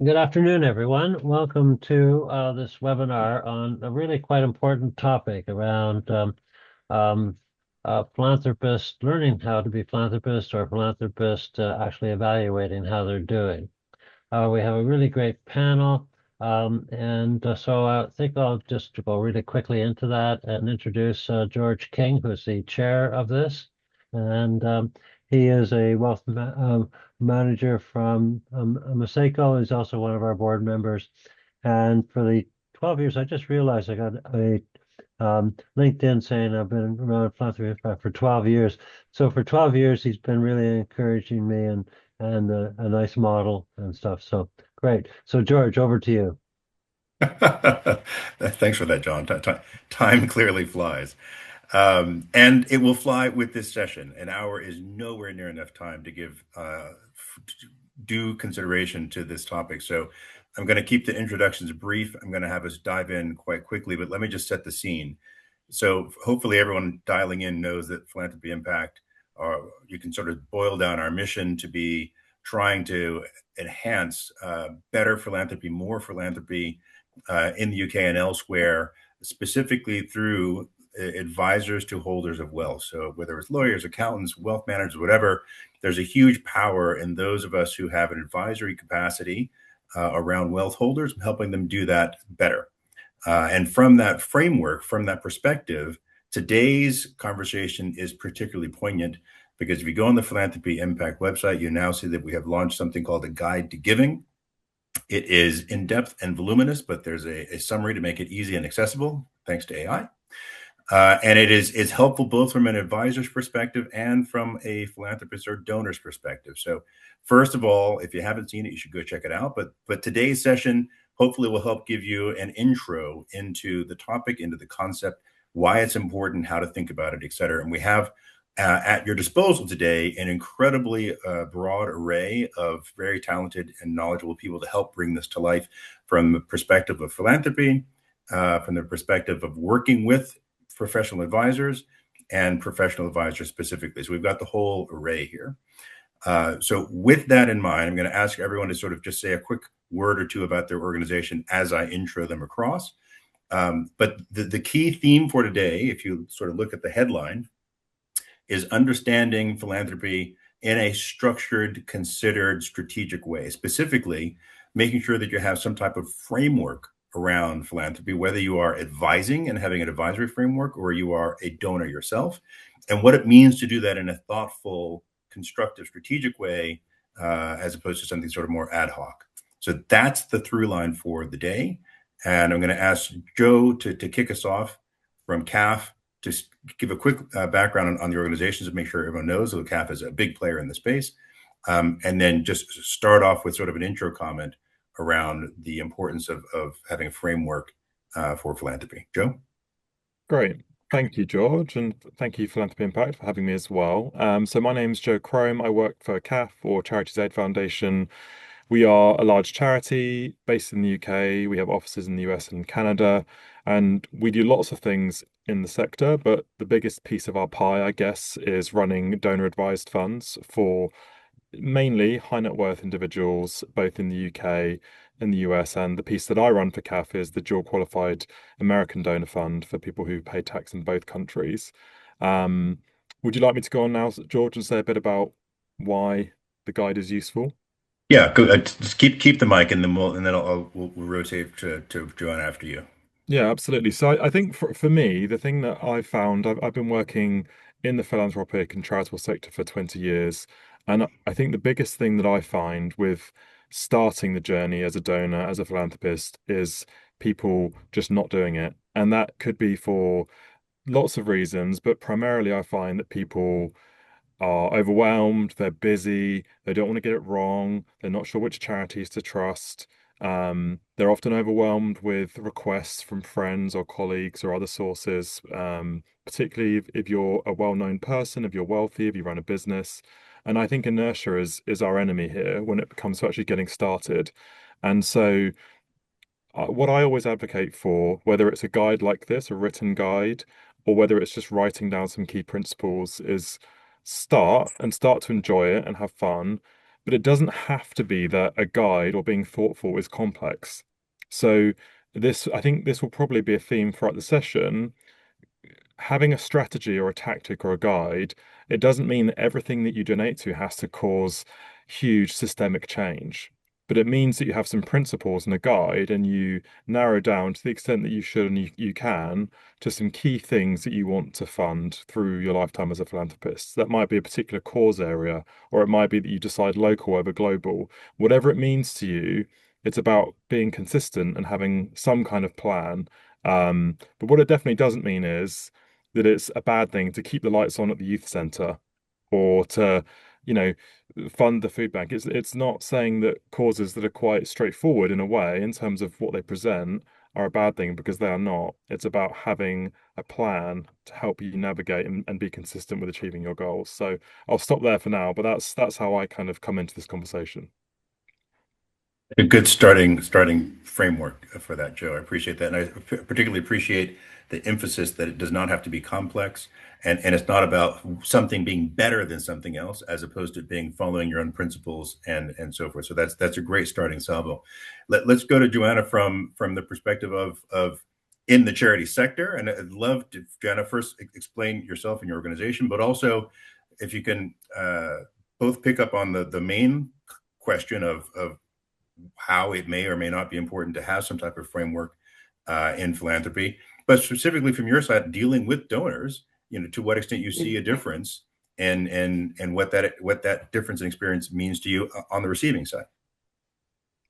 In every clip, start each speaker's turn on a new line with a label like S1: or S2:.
S1: Good afternoon, everyone. Welcome to this webinar on a really quite important topic around um, philanthropists learning how to be philanthropists or philanthropists actually evaluating how they're doing. We have a really great panel, so I think I'll just go really quickly into that and introduce George King, who's the chair of this. And he is a wealth ma manager from Maseko. He's also one of our board members. And for the 12 years, I just realized I got a LinkedIn saying I've been around philanthropy for 12 years. So for 12 years, he's been really encouraging me and a nice model and stuff. So great. So George, over to you.
S2: Thanks for that, John. Time clearly flies. And it will fly with this session. An hour is nowhere near enough time to give due consideration to this topic. So I'm going to keep the introductions brief. I'm going to have us dive in quite quickly, but let me just set the scene. So hopefully everyone dialing in knows that Philanthropy Impact, you can sort of boil down our mission to be trying to enhance better philanthropy, more philanthropy in the UK and elsewhere, specifically through advisors to holders of wealth. So whether it's lawyers, accountants, wealth managers, whatever, there's a huge power in those of us who have an advisory capacity around wealth holders, helping them do that better. And from that framework, from that perspective, today's conversation is particularly poignant because if you go on the Philanthropy Impact website, you now see that we have launched something called a Guide to Giving. It is in depth and voluminous, but there's a summary to make it easy and accessible, thanks to AI. And it's helpful both from an advisor's perspective and from a philanthropist or donor's perspective. So, first of all, if you haven't seen it, you should go check it out. But today's session hopefully will help give you an intro into the topic, into the concept, why it's important, how to think about it, et cetera. And we have at your disposal today an incredibly broad array of very talented and knowledgeable people to help bring this to life from the perspective of philanthropy, from the perspective of working with professional advisors and professional advisors specifically. So we've got the whole array here. So with that in mind, I'm going to ask everyone to sort of just say a quick word or two about their organization as I intro them across. But the key theme for today, if you sort of look at the headline, is understanding philanthropy in a structured, considered, strategic way, specifically making sure that you have some type of framework around philanthropy, whether you are advising and having an advisory framework or you are a donor yourself, and what it means to do that in a thoughtful, constructive, strategic way, as opposed to something sort of more ad hoc. So that's the through line for the day. And I'm going to ask Joe to kick us off from CAF, just give a quick background on the organizations to make sure everyone knows that CAF is a big player in the space. And then just start off with sort of an intro comment around the importance of having a framework for philanthropy. Joe?
S3: Great. Thank you, George, and thank you, Philanthropy Impact, for having me as well. So my name's Joe Crome. I work for CAF, or Charities Aid Foundation. We are a large charity based in the UK. We have offices in the US and Canada, and we do lots of things in the sector, but the biggest piece of our pie, I guess, is running donor advised funds for mainly high net worth individuals, both in the UK and the US. And the piece that I run for CAF is the dual qualified American donor fund for people who pay tax in both countries. Um, would you like me to go on now, George, and say a bit about why the guide is useful?
S2: Yeah, go, just keep the mic, and then we'll rotate to Joanne after you.
S3: Yeah, absolutely. So I think for me, the thing that I found, I've been working in the philanthropic and charitable sector for 20 years. And I think the biggest thing that I find with starting the journey as a donor, as a philanthropist, is people just not doing it. And that could be for lots of reasons, but primarily I find that people are overwhelmed, they're busy, they don't want to get it wrong, they're not sure which charities to trust. They're often overwhelmed with requests from friends or colleagues or other sources, particularly if you're a well-known person, if you're wealthy, if you run a business. And I think inertia is our enemy here when it comes to actually getting started. And so what I always advocate for, whether it's a guide like this, a written guide, or whether it's just writing down some key principles, is start to enjoy it and have fun. but it doesn't have to be that a guide or being thoughtful is complex. So I think this will probably be a theme throughout the session. Having a strategy or a tactic or a guide, it doesn't mean that everything that you donate to has to cause huge systemic change. But it means that you have some principles and a guide, and you narrow down to the extent that you should and you can to some key things that you want to fund through your lifetime as a philanthropist. That might be a particular cause area, or it might be that you decide local over global. Whatever it means to you, it's about being consistent and having some kind of plan. But what it definitely doesn't mean is that it's a bad thing to keep the lights on at the youth centre or to, you know, fund the food bank. It's not saying that causes that are quite straightforward in a way in terms of what they present are a bad thing, because they are not. It's about having a plan to help you navigate and be consistent with achieving your goals. So I'll stop there for now, but that's how I kind of come into this conversation.
S2: A good starting framework for that, Joe. I appreciate that, and I particularly appreciate the emphasis that it does not have to be complex, and it's not about something being better than something else, as opposed to being following your own principles and so forth. So that's a great starting salvo. Let's go to Joanna from the perspective of in the charity sector, and I'd love to, Joanna, first explain yourself and your organization, but also if you can both pick up on the main question of how it may or may not be important to have some type of framework in philanthropy, but specifically from your side, dealing with donors, to what extent you see a difference and what that difference in experience means to you on the receiving side.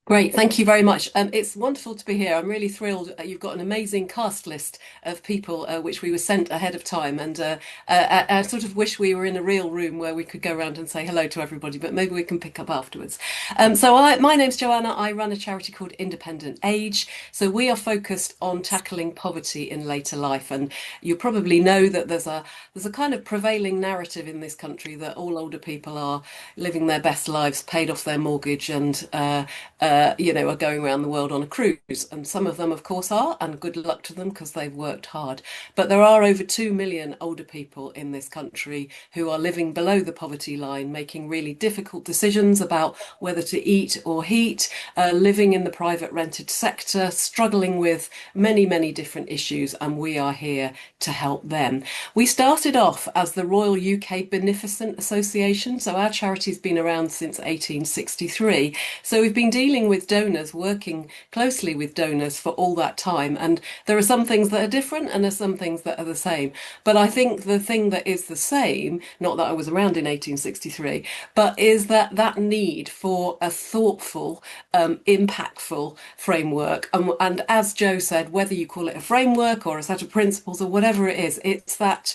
S4: Great, thank you very much. It's wonderful to be here. I'm really thrilled. You've got an amazing cast list of people, which we were sent ahead of time, and I sort of wish we were in a real room where we could go around and say hello to everybody, but maybe we can pick up afterwards. My name's Joanna. I run a charity called Independent Age. So we are focused on tackling poverty in later life, and you probably know that there's a kind of prevailing narrative in this country that all older people are living their best lives, paid off their mortgage, and are going around the world on a cruise. And some of them, of course, are, and good luck to them because they've worked hard. But there are over 2 million older people in this country who are living below the poverty line, making really difficult decisions about whether to eat or heat, living in the private rented sector, struggling with many, many different issues. And we are here to help them. We started off as the Royal UK Beneficent Association. So our charity's been around since 1863. So we've been dealing with donors, working closely with donors for all that time. And there are some things that are different and there's some things that are the same. But I think the thing that is the same, not that I was around in 1863, but is that need for a thoughtful, impactful framework. And as Joe said, whether you call it a framework or a set of principles or whatever it is, it's that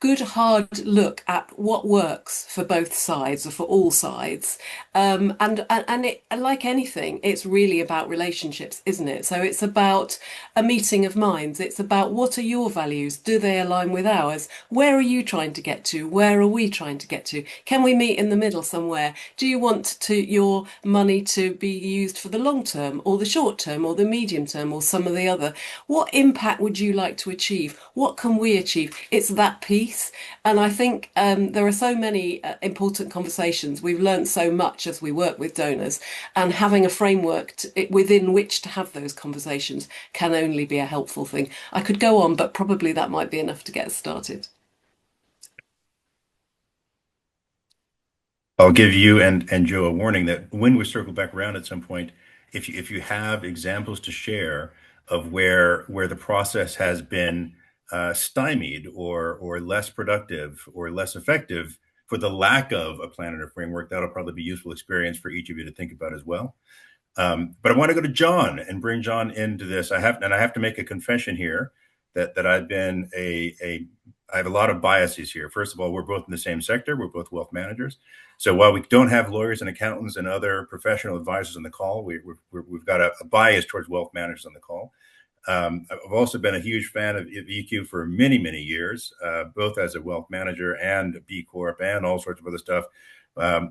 S4: good hard look at what works for both sides or for all sides, and it, like anything, it's really about relationships, isn't it? So it's about a meeting of minds. It's about, what are your values? Do they align with ours? Where are you trying to get to? Where are we trying to get to? Can we meet in the middle somewhere? Do you want your money to be used for the long term or the short term or the medium term or some of the other? What impact would you like to achieve? What can we achieve? It's that piece. And I think there are so many important conversations. We've learned so much as we work with donors, and having a framework within which to have those conversations can only be a helpful thing. I could go on, but probably that might be enough to get us started.
S2: I'll give you and Joe a warning that when we circle back around at some point, if you have examples to share of where the process has been stymied or less productive or less effective for the lack of a plan or framework, that'll probably be useful experience for each of you to think about as well. But I want to go to John and bring John into this. I have to make a confession here that I've been I have a lot of biases here. First of all, we're both in the same sector. We're both wealth managers. So while we don't have lawyers and accountants and other professional advisors on the call, we've got a bias towards wealth managers on the call. I've also been a huge fan of EQ for many, many years, both as a wealth manager and a B Corp and all sorts of other stuff.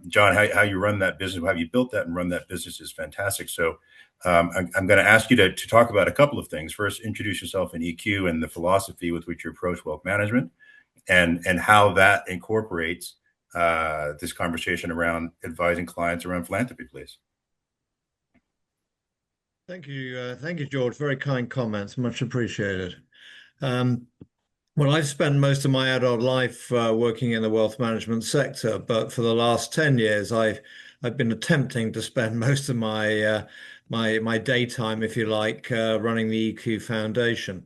S2: John, how you run that business, how you built that and run that business is fantastic. So I'm going to ask you to talk about a couple of things. First, introduce yourself in EQ and the philosophy with which you approach wealth management, and how that incorporates this conversation around advising clients around philanthropy, please.
S5: Thank you, George. Very kind comments, much appreciated. Um, well, I've spent most of my adult life working in the wealth management sector, but for the last 10 years, I've been attempting to spend most of my daytime, if you like, running the EQ Foundation.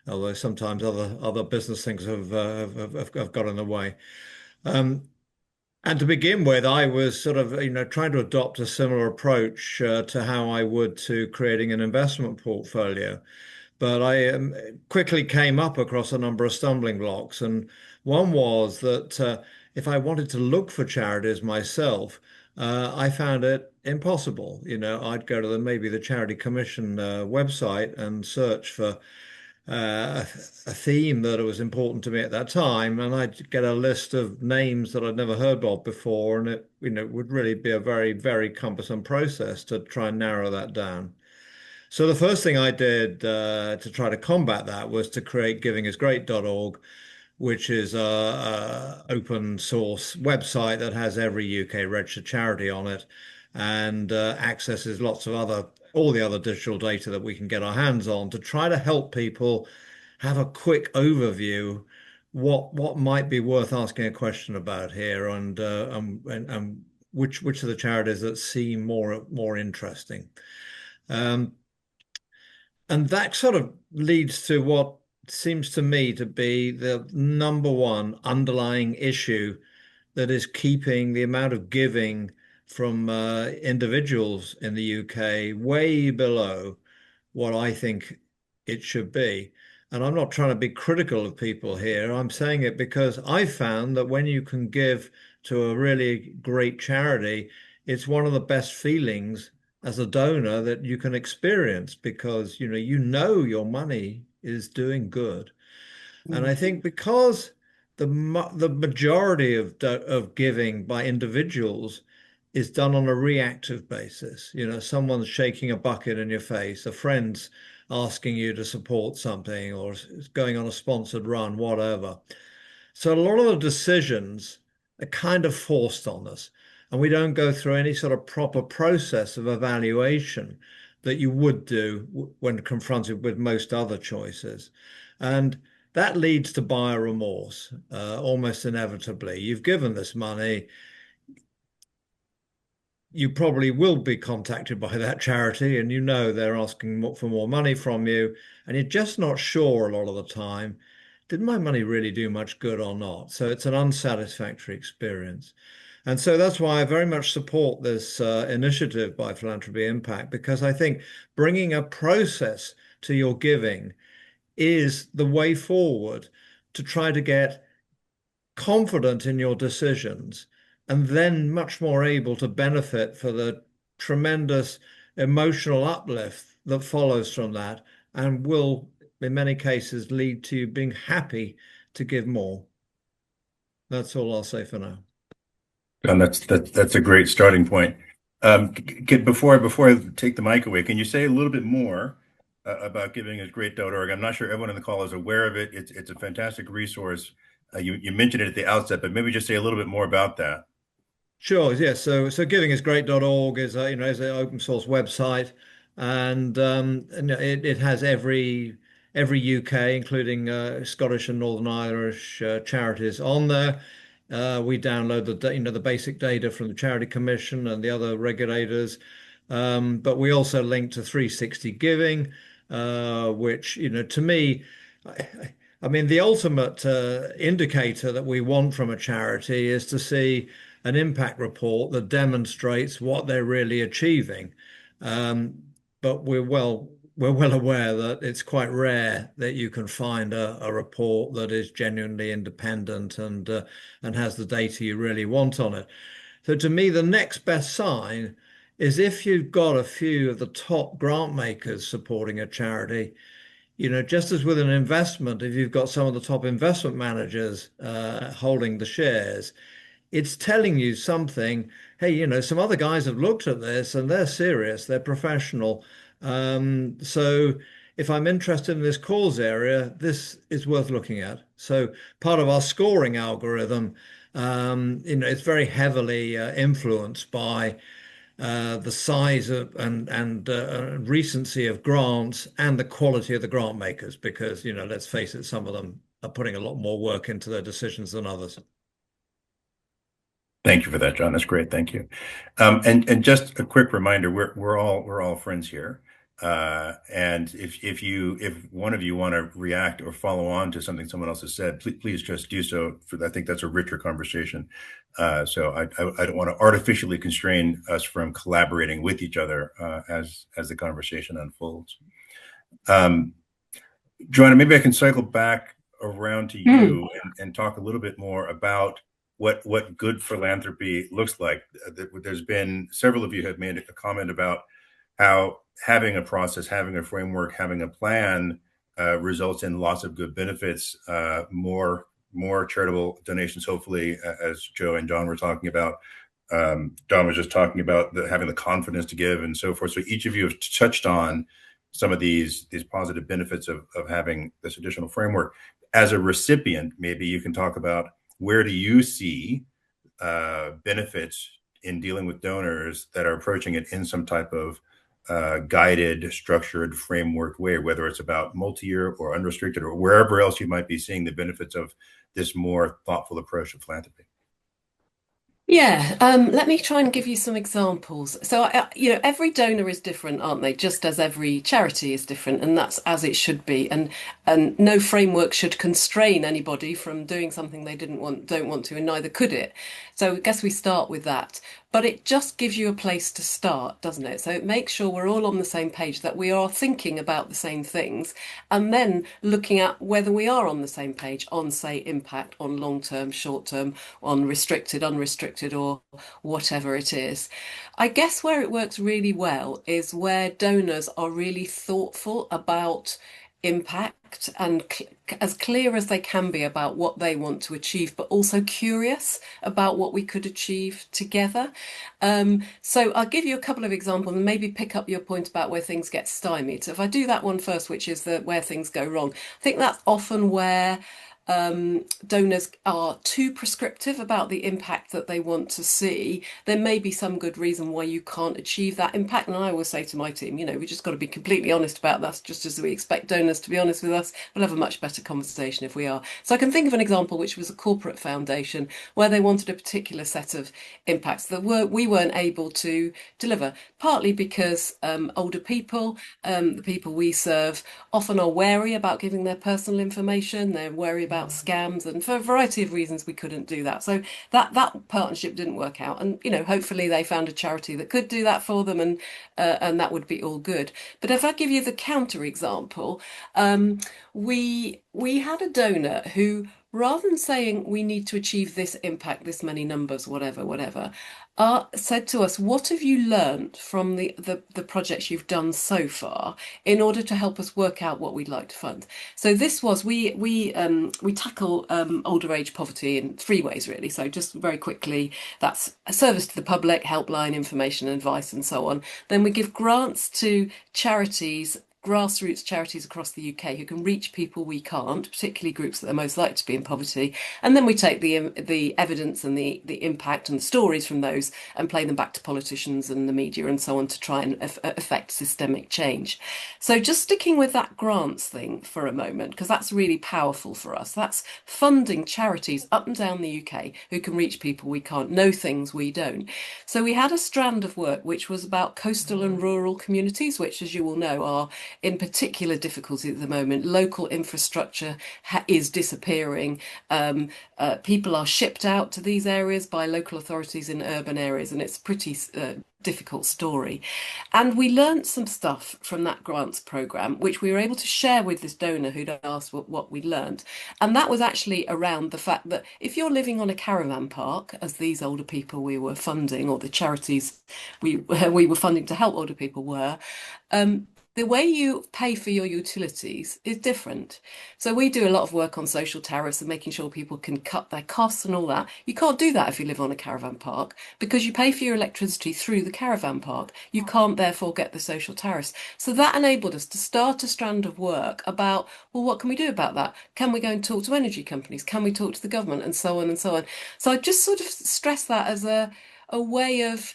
S5: Although sometimes other business things have got in the way. Um, and to begin with, I was sort of, trying to adopt a similar approach to how I would to creating an investment portfolio. But I quickly came up across a number of stumbling blocks. And one was that if I wanted to look for charities myself, I found it impossible. I'd go to maybe the Charity Commission website and search for a theme that was important to me at that time, and I'd get a list of names that I'd never heard of before, and it, would really be a very, very cumbersome process to try and narrow that down. So the first thing I did to try to combat that was to create givingisgreat.org, which is a open source website that has every UK registered charity on it and accesses all the other digital data that we can get our hands on to try to help people have a quick overview what might be worth asking a question about here and which of the charities that seem more interesting. Um, and that sort of leads to what seems to me to be the number one underlying issue that is keeping the amount of giving from individuals in the UK way below what I think it should be. And I'm not trying to be critical of people here. I'm saying it because I found that when you can give to a really great charity, it's one of the best feelings as a donor that you can experience because you know your money is doing good. And I think because the majority of giving by individuals is done on a reactive basis. Someone's shaking a bucket in your face, a friend's asking you to support something, or going on a sponsored run, whatever. So a lot of the decisions are kind of forced on us, and we don't go through any sort of proper process of evaluation that you would do when confronted with most other choices. And that leads to buyer remorse, almost inevitably. You've given this money, you probably will be contacted by that charity, and they're asking for more money from you, and you're just not sure a lot of the time, did my money really do much good or not? So it's an unsatisfactory experience. And so that's why I very much support this initiative by Philanthropy Impact, because I think bringing a process to your giving is the way forward to try to get confident in your decisions and then much more able to benefit for the tremendous emotional uplift that follows from that and will, in many cases, lead to you being happy to give more. That's all I'll say for now.
S2: And that's a great starting point. Before I take the mic away, can you say a little bit more about givingisgreat.org? I'm not sure everyone on the call is aware of it. It's a fantastic resource. You mentioned it at the outset, but maybe just say a little bit more about that.
S5: Sure, yes. So givingisgreat.org is is an open source website, and it has every UK, including Scottish and Northern Irish charities on there. We download the basic data from the Charity Commission and the other regulators, but we also link to 360 Giving, which to me. I mean, the ultimate indicator that we want from a charity is to see an impact report that demonstrates what they're really achieving. But we're well aware that it's quite rare that you can find a report that is genuinely independent and has the data you really want on it. So to me, the next best sign is if you've got a few of the top grant makers supporting a charity. Just as with an investment, if you've got some of the top investment managers holding the shares, it's telling you something. Hey, some other guys have looked at this and they're serious, they're professional. So if I'm interested in this cause area, this is worth looking at. So part of our scoring algorithm, it's very heavily influenced by the size of and recency of grants and the quality of the grant makers, because, let's face it, some of them are putting a lot more work into their decisions than others.
S2: Thank you for that, John. That's great. Thank you. And just a quick reminder, we're all friends here. And if one of you want to react or follow on to something someone else has said, please just do so. I think that's a richer conversation. So I don't want to artificially constrain us from collaborating with each other as the conversation unfolds. Joanna, maybe I can cycle back around to you and talk a little bit more about what good philanthropy looks like. There's been several of you have made a comment about how having a process, having a framework, having a plan results in lots of good benefits, more charitable donations, hopefully, as Joe and John were talking about. Don was just talking about having the confidence to give and so forth. So each of you have touched on some of these positive benefits of having this additional framework. As a recipient, maybe you can talk about, where do you see benefits in dealing with donors that are approaching it in some type of guided, structured, framework way, whether it's about multi-year or unrestricted or wherever else you might be seeing the benefits of this more thoughtful approach to philanthropy?
S4: Yeah, let me try and give you some examples. So, every donor is different, aren't they? Just as every charity is different, and that's as it should be. And no framework should constrain anybody from doing something they don't want to, and neither could it. So, I guess we start with that. But it just gives you a place to start, doesn't it? So it makes sure we're all on the same page, that we are thinking about the same things, and then looking at whether we are on the same page on, say, impact, on long term, short term, on restricted, unrestricted, or whatever it is. I guess where it works really well is where donors are really thoughtful about impact and as clear as they can be about what they want to achieve, but also curious about what we could achieve together. So I'll give you a couple of examples and maybe pick up your point about where things get stymied. So if I do that one first, which is where things go wrong, I think that's often where donors are too prescriptive about the impact that they want to see. There may be some good reason why you can't achieve that impact. And I always say to my team, we just got to be completely honest about that, just as we expect donors to be honest with us. We'll have a much better conversation if we are. So I can think of an example, which was a corporate foundation where they wanted a particular set of impacts that we weren't able to deliver, partly because older people, the people we serve, often are wary about giving their personal information. They're wary about scams, and for a variety of reasons we couldn't do that. So that partnership didn't work out, and hopefully they found a charity that could do that for them, and that would be all good. But if I give you the counter example, we had a donor who, rather than saying we need to achieve this impact, this many numbers, whatever, said to us, what have you learned from the projects you've done so far in order to help us work out what we'd like to fund? So this was, we tackle older age poverty in three ways, really. So just very quickly, that's a service to the public, helpline, information, advice, and so on. Then we give grants to charities, grassroots charities across the UK who can reach people we can't, particularly groups that are most likely to be in poverty. And then we take the evidence and the impact and the stories from those and play them back to politicians and the media and so on to try and affect systemic change. So just sticking with that grants thing for a moment, because that's really powerful for us. That's funding charities up and down the UK who can reach people we can't, know things we don't. So we had a strand of work which was about coastal and rural communities, which, as you will know, are in particular difficulty at the moment. Local infrastructure is disappearing. People are shipped out to these areas by local authorities in urban areas, and it's a pretty difficult story. And we learned some stuff from that grants programme, which we were able to share with this donor who'd asked what we learned. And that was actually around the fact that if you're living on a caravan park, as these older people we were funding, or the charities we were funding to help older people were, the way you pay for your utilities is different. So we do a lot of work on social tariffs and making sure people can cut their costs and all that. You can't do that if you live on a caravan park because you pay for your electricity through the caravan park. You can't therefore get the social tariffs. So that enabled us to start a strand of work about, well, what can we do about that? Can we go and talk to energy companies? Can we talk to the government? And so on and so on. So I just sort of stress that as a way of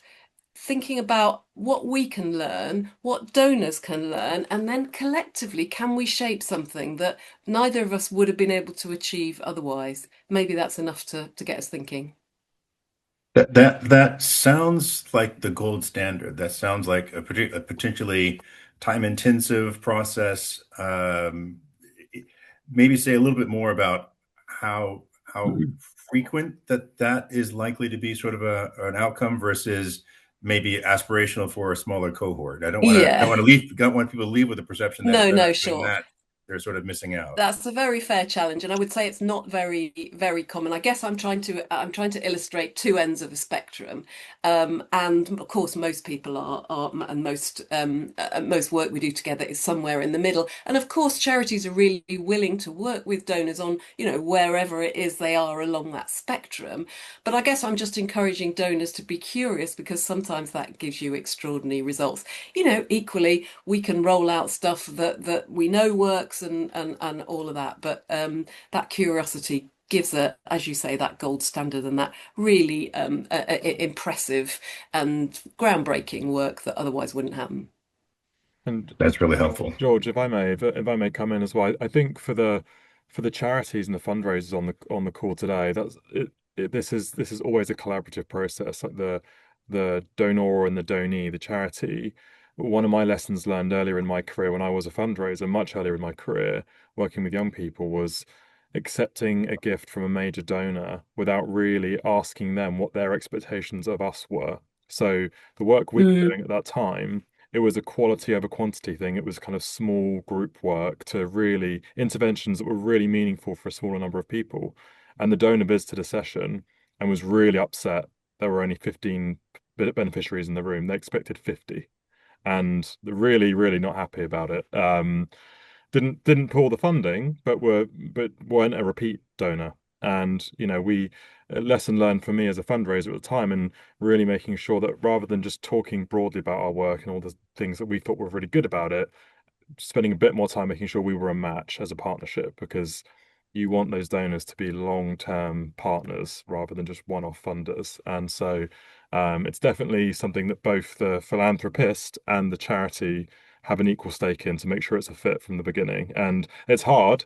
S4: thinking about what we can learn, what donors can learn, and then collectively, can we shape something that neither of us would have been able to achieve otherwise? Maybe that's enough to get us thinking.
S2: That sounds like the gold standard. That sounds like a potentially time-intensive process. Maybe say a little bit more about how frequent that is likely to be sort of an outcome versus maybe aspirational for a smaller cohort. I
S4: Yeah.
S2: don't want people to leave with the perception that if
S4: No,
S2: they're
S4: no,
S2: not doing
S4: sure.
S2: that, they're sort of missing out.
S4: That's a very fair challenge, and I would say it's not very, very common. I guess I'm trying to illustrate two ends of a spectrum, and of course, most people are and most work we do together is somewhere in the middle. And of course, charities are really willing to work with donors on, wherever it is they are along that spectrum. But I guess I'm just encouraging donors to be curious because sometimes that gives you extraordinary results. Equally, we can roll out stuff that we know works and all of that, but that curiosity gives as you say, that gold standard and that really impressive and groundbreaking work that otherwise wouldn't happen.
S3: And
S2: That's really helpful.
S3: George, if I may come in as well, I think for the charities and the fundraisers on the call today, this is always a collaborative process. Like the donor and the donee, the charity. One of my lessons learned earlier in my career when I was a fundraiser, much earlier in my career, working with young people, was accepting a gift from a major donor without really asking them what their expectations of us were. So the work we were
S4: Mm.
S3: doing at that time, it was a quality over quantity thing. It was kind of small group work to really interventions that were really meaningful for a smaller number of people. And the donor visited a session and was really upset there were only 15 beneficiaries in the room. They expected 50, and they're really, really not happy about it. Didn't pull the funding, but weren't a repeat donor. And we lesson learned for me as a fundraiser at the time, and really making sure that rather than just talking broadly about our work and all the things that we thought were really good about it, spending a bit more time making sure we were a match as a partnership, because you want those donors to be long-term partners rather than just one-off funders. And so it's definitely something that both the philanthropist and the charity have an equal stake in, to make sure it's a fit from the beginning. And it's hard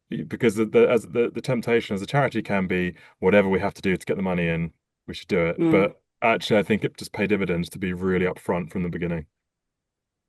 S3: because the temptation as a charity can be, whatever we have to do to get the money in, we should do it.
S4: Mm.
S3: But actually, I think it just pay dividends to be really upfront from the beginning.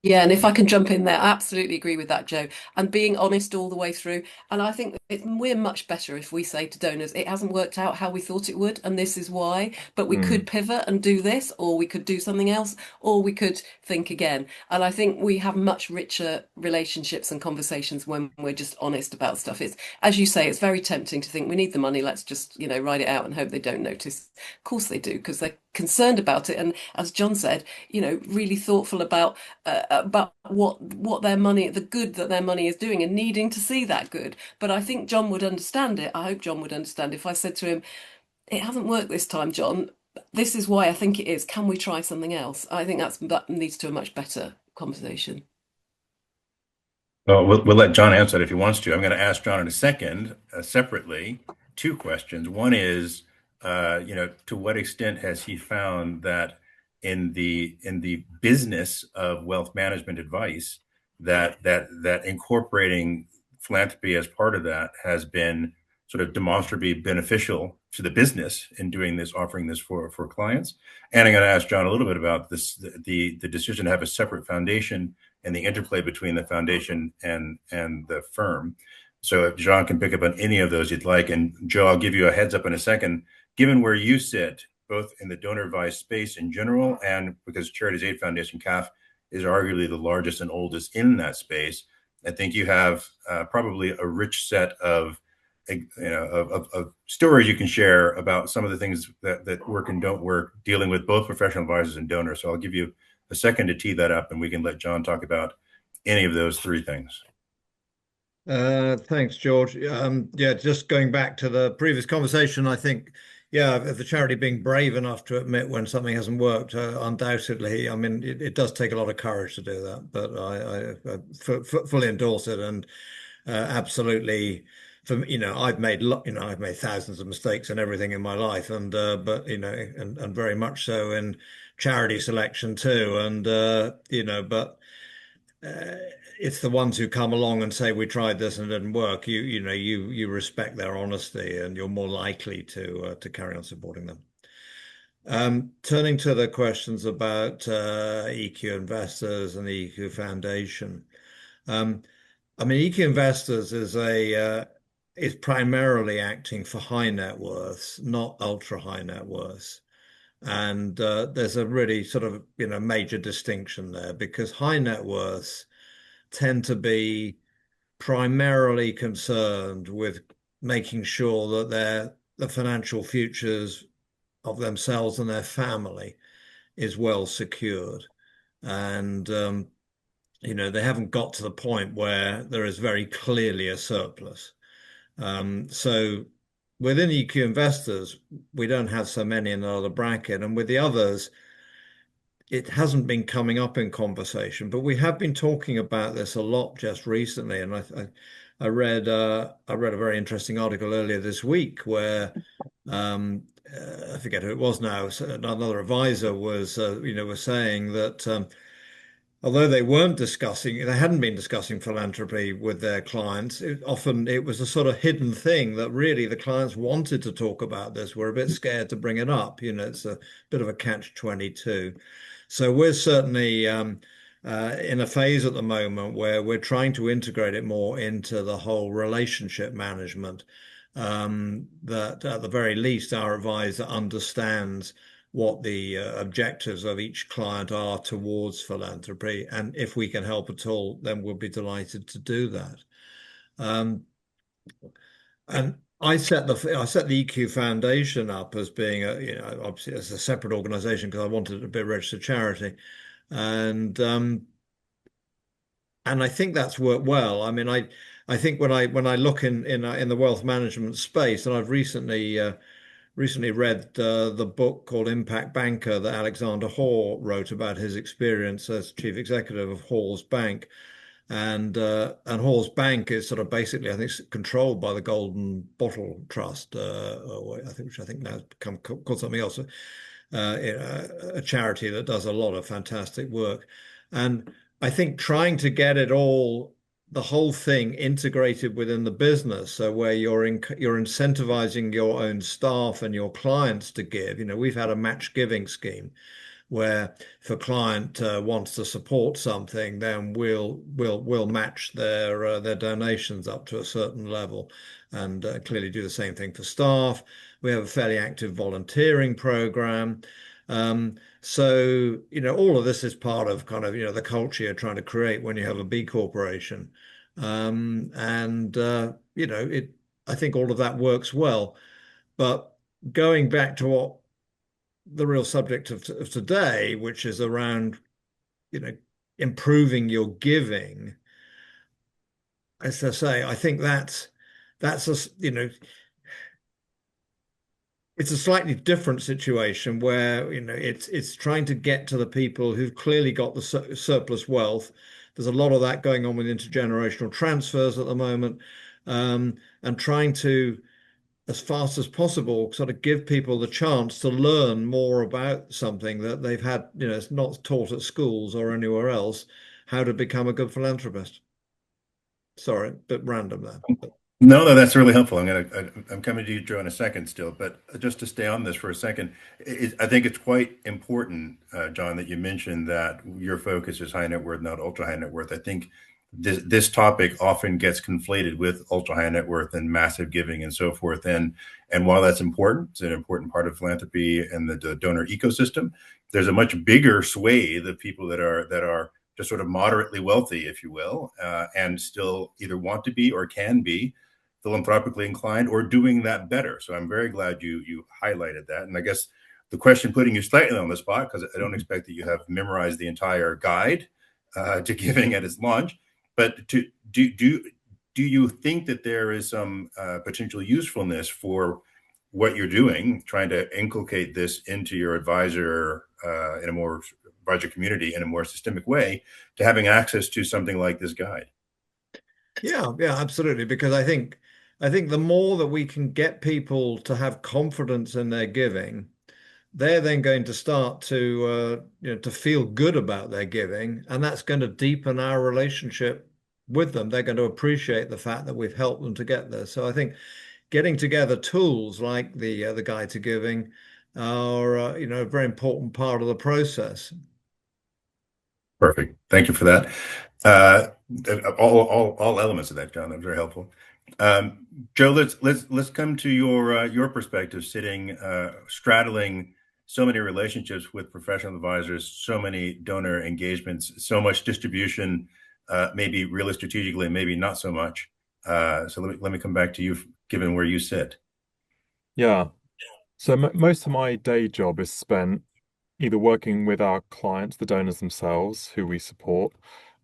S4: Yeah, and if I can jump in there, I absolutely agree with that, Joe. And being honest all the way through. And I think we're much better if we say to donors, it hasn't worked out how we thought it would, and this is why. But we could
S3: Mm.
S4: pivot and do this, or we could do something else, or we could think again. And I think we have much richer relationships and conversations when we're just honest about stuff. It's, as you say, it's very tempting to think we need the money, let's just, write it out and hope they don't notice. Of course they do, because they're concerned about it. And as John said, really thoughtful about what their money, the good that their money is doing, and needing to see that good. But I think John would understand it. I hope John would understand if I said to him, "It hasn't worked this time, John. This is why I think it is. Can we try something else?" I think that leads to a much better conversation.
S2: Well, we'll let John answer that if he wants to. I'm going to ask John in a second, separately, two questions. One is, to what extent has he found that in the business of wealth management advice, that incorporating philanthropy as part of that has been sort of demonstrably beneficial to the business in doing this, offering this for clients. And I'm going to ask John a little bit about this, the decision to have a separate foundation and the interplay between the foundation and the firm. So if John can pick up on any of those you'd like, and Joe, I'll give you a heads up in a second. Given where you sit, both in the donor advised space in general, and because Charities Aid Foundation, CAF, is arguably the largest and oldest in that space, I think you have probably a rich set of stories you can share about some of the things that work and don't work, dealing with both professional advisors and donors. So I'll give you a second to tee that up, and we can let John talk about any of those three things?
S5: Thanks, George. Yeah, just going back to the previous conversation, I think, yeah, if the charity being brave enough to admit when something hasn't worked, undoubtedly, I mean, it does take a lot of courage to do that, but I fully endorse it, and absolutely, I've made thousands of mistakes and everything in my life, and but and very much so in charity selection too, and but. Uh, it's the ones who come along and say we tried this and it didn't work. You respect their honesty, and you're more likely to carry on supporting them. Turning to the questions about EQ investors and the EQ Foundation. Um, I mean, EQ investors is primarily acting for high net worths, not ultra high net worths. And there's a really sort of major distinction there, because high net worths tend to be primarily concerned with making sure that the financial futures of themselves and their family is well secured. And they haven't got to the point where there is very clearly a surplus. So within EQ investors, we don't have so many in the other bracket, and with the others, it hasn't been coming up in conversation, but we have been talking about this a lot just recently. And I read a very interesting article earlier this week where I forget who it was now. So another advisor was saying that although they hadn't been discussing philanthropy with their clients, often it was a sort of hidden thing that really the clients wanted to talk about this, were a bit scared to bring it up. It's a bit of a catch-22. So we're certainly in a phase at the moment where we're trying to integrate it more into the whole relationship management. That at the very least, our advisor understands what the objectives of each client are towards philanthropy. And if we can help at all, then we'll be delighted to do that. And I set the EQ Foundation up as being obviously as a separate organization, because I wanted it to be a registered charity. And I think that's worked well. I mean, I think when I look in the wealth management space, and I've recently read the book called Impact Banker that Alexander Hall wrote about his experience as chief executive of Hall's Bank. And Hall's Bank is sort of basically, I think, controlled by the Golden Bottle Trust, which I think now has become called something else, a charity that does a lot of fantastic work. And I think trying to get the whole thing integrated within the business, so where you're incentivizing your own staff and your clients to give. We've had a match giving scheme where if a client wants to support something, then we'll match their donations up to a certain level, and clearly do the same thing for staff. We have a fairly active volunteering program. So all of this is part of kind of the culture you're trying to create when you have a B corporation, and I think all of that works well. But going back to what the real subject of today, which is around, improving your giving. As I say, I think that's it's a slightly different situation where, it's trying to get to the people who've clearly got the surplus wealth. There's a lot of that going on with intergenerational transfers at the moment, and trying to, as fast as possible, sort of give people the chance to learn more about something that they've had, it's not taught at schools or anywhere else, how to become a good philanthropist. Sorry, a bit random there.
S2: No, that's really helpful. I'm coming to you, Joe, in a second still, but just to stay on this for a second, I think it's quite important, John, that you mentioned that your focus is high net worth, not ultra high net worth. I think this topic often gets conflated with ultra high net worth and massive giving and so forth. And while that's important, it's an important part of philanthropy and the donor ecosystem. There's a much bigger swathe of people that are just sort of moderately wealthy, if you will, and still either want to be or can be philanthropically inclined or doing that better. So I'm very glad you highlighted that. And I guess the question, putting you slightly on the spot, because I don't expect that you have memorized the entire guide to giving at its launch. But do you think that there is some potential usefulness for what you're doing, trying to inculcate this into your advisor community in a more systemic way, to having access to something like this guide?
S5: Yeah, yeah, absolutely. Because I think the more that we can get people to have confidence in their giving, they're then going to start to to feel good about their giving, and that's going to deepen our relationship with them. They're going to appreciate the fact that we've helped them to get there. So I think getting together tools like the Guide to Giving are a very important part of the process.
S2: Perfect. Thank you for that. Uh, all elements of that, John. That was very helpful. Joe, let's come to your perspective, sitting straddling so many relationships with professional advisors, so many donor engagements, so much distribution, maybe really strategically, maybe not so much. So let me come back to you, given where you sit.
S3: Yeah. So m most of my day job is spent either working with our clients, the donors themselves, who we support,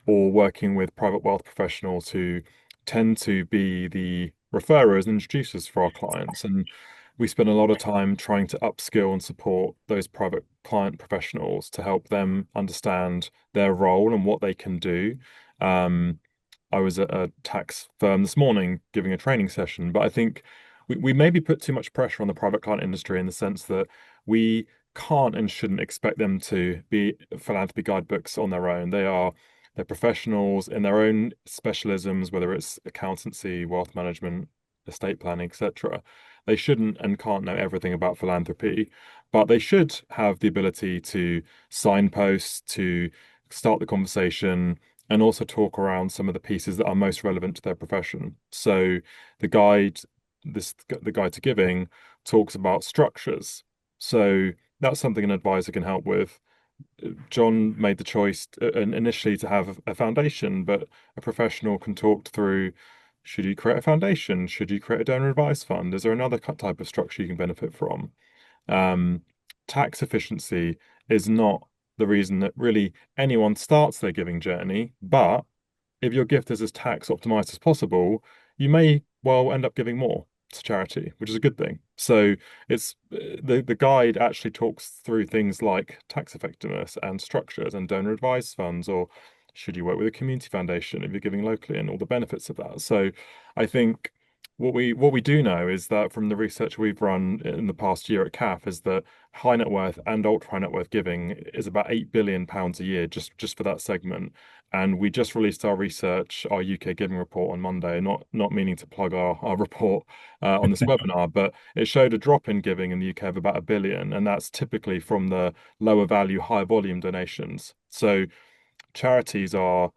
S3: or working with private wealth professionals who tend to be the referrers and introducers for our clients. And we spend a lot of time trying to upskill and support those private client professionals to help them understand their role and what they can do. Um, I was at a tax firm this morning giving a training session, but I think we maybe put too much pressure on the private client industry in the sense that we can't and shouldn't expect them to be philanthropy guidebooks on their own. They're professionals in their own specialisms, whether it's accountancy, wealth management, estate planning, etc. They shouldn't and can't know everything about philanthropy, but they should have the ability to signpost, to start the conversation, and also talk around some of the pieces that are most relevant to their profession. So the guide, the Guide to Giving, talks about structures. So that's something an advisor can help with. John made the choice initially to have a foundation, but a professional can talk through, should you create a foundation? Should you create a donor advised fund? Is there another type of structure you can benefit from? Um, Tax efficiency is not the reason that really anyone starts their giving journey, but if your gift is as tax optimized as possible, you may well end up giving more to charity, which is a good thing. So it's the guide actually talks through things like tax effectiveness and structures and donor advised funds, or should you work with a community foundation if you're giving locally, and all the benefits of that. So I think what we do know is that from the research we've run in the past year at CAF is that high net worth and ultra high net worth giving is about £8 billion a year just for that segment. And we just released our research, our UK Giving Report on Monday, not meaning to plug our report on this webinar, but it showed a drop in giving in the UK of about 1 billion, and that's typically from the lower value, high volume donations. So charities are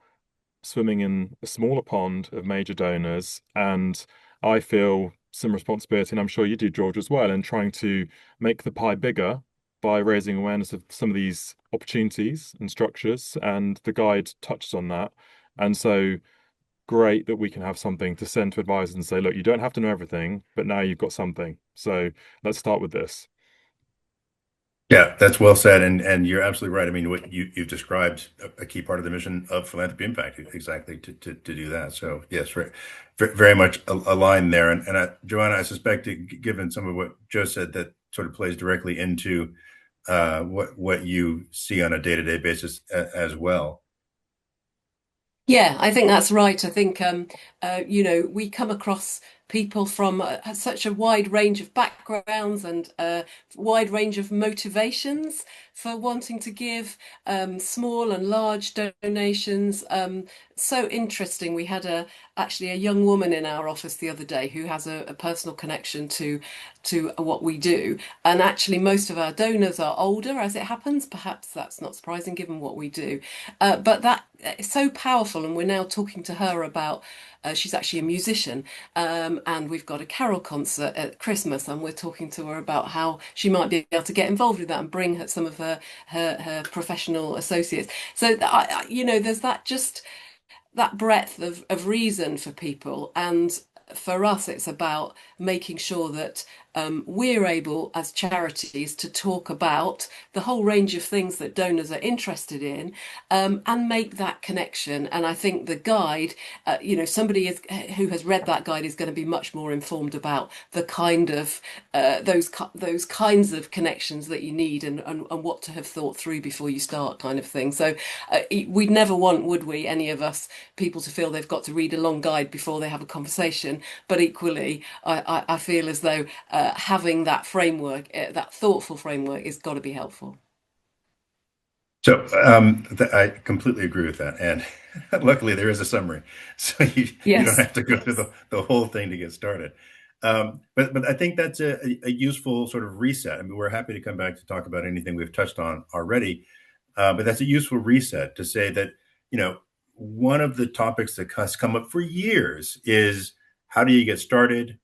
S3: swimming in a smaller pond of major donors, and I feel some responsibility, and I'm sure you do, George, as well, in trying to make the pie bigger by raising awareness of some of these opportunities and structures, and the guide touches on that. And so great that we can have something to send to advisors and say, look, you don't have to know everything, but now you've got something. So let's start with this.
S2: Yeah, that's well said, and you're absolutely right. I mean, what you've described a key part of the mission of Philanthropy Impact, exactly to do that. So yes, very much aligned there. And Joanna, I suspect, given some of what Joe said, that sort of plays directly into what you see on a day-to-day basis as well.
S4: Yeah, I think that's right. I think we come across people from such a wide range of backgrounds and wide range of motivations for wanting to give small and large donations. So interesting. We had actually a young woman in our office the other day who has a personal connection to what we do, and actually most of our donors are older, as it happens. Perhaps that's not surprising given what we do, but that is so powerful. And we're now talking to her about. She's actually a musician, and we've got a carol concert at Christmas, and we're talking to her about how she might be able to get involved with that and bring some of her professional associates. So, there's that breadth of reason for people. And for us, it's about making sure that we're able as charities to talk about the whole range of things that donors are interested in, and make that connection. And I think the guide, somebody who has read that guide is going to be much more informed about the kind of those kinds of connections that you need, and what to have thought through before you start, kind of thing. So we'd never want, would we, any of us, people to feel they've got to read a long guide before they have a conversation. But equally, I feel as though having that framework, that thoughtful framework, has got to be helpful.
S2: So I completely agree with that. And luckily, there is a summary. So you don't
S4: Yes.
S2: have to go through the whole thing to get started. But I think that's a useful sort of reset. I mean, we're happy to come back to talk about anything we've touched on already. But that's a useful reset to say that, one of the topics that has come up for years is, how do you get started?